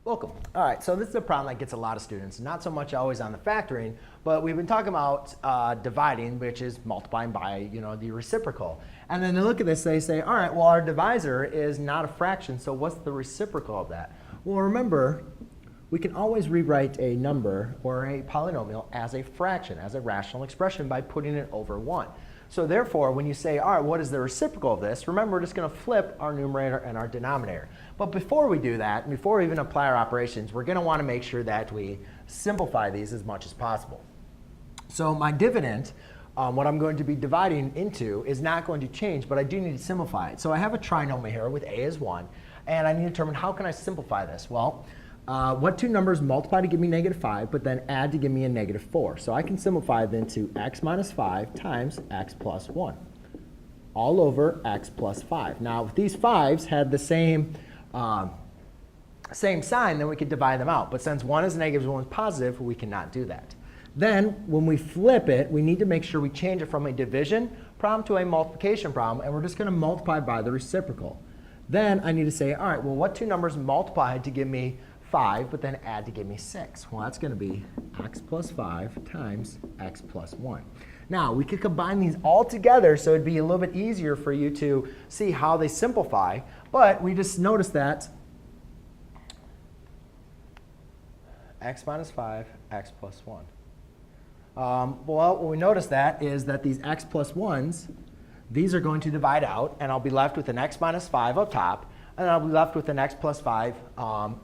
Welcome. All right, so this is a problem that gets a lot of students, not so much always on the factoring, but we've been talking about dividing, which is multiplying by, the reciprocal. And then they look at this, they say, all right, well, our divisor is not a fraction, so what's the reciprocal of that? Well, remember, we can always rewrite a number or a polynomial as a fraction, as a rational expression by putting it over 1. So therefore, when you say, all right, what is the reciprocal of this? Remember, we're just going to flip our numerator and our denominator. But before we do that, before we even apply our operations, we're going to want to make sure that we simplify these as much as possible. So my dividend, what I'm going to be dividing into, is not going to change, but I do need to simplify it. So I have a trinomial here with a as 1, and I need to determine how can I simplify this? Well, what two numbers multiply to give me -5, but then add to give me a -4? So I can simplify it into x minus 5 times x plus 1, all over x plus 5. Now, if these 5s had the same sign, then we could divide them out. But since one is negative and one is positive, we cannot do that. Then, when we flip it, we need to make sure we change it from a division problem to a multiplication problem, and we're just going to multiply by the reciprocal. Then I need to say, all right, well, what two numbers multiply to give me 5, but then add to give me 6? Well, that's going to be x plus 5 times x plus 1. Now, we could combine these all together, so it'd be a little bit easier for you to see how they simplify. But we just noticed that x minus 5, x plus 1. Well, what we notice that is that these x plus 1s, these are going to divide out, and I'll be left with an x minus 5 up top. And I'll be left with an x plus 5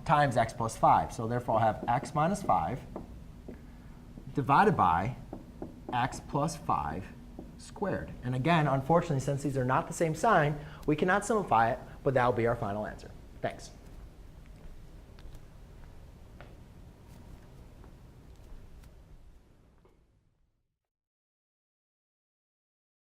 times x plus 5. So therefore, I'll have x minus 5 divided by x plus 5 squared. And again, unfortunately, since these are not the same sign, we cannot simplify it, but that will be our final answer. Thanks.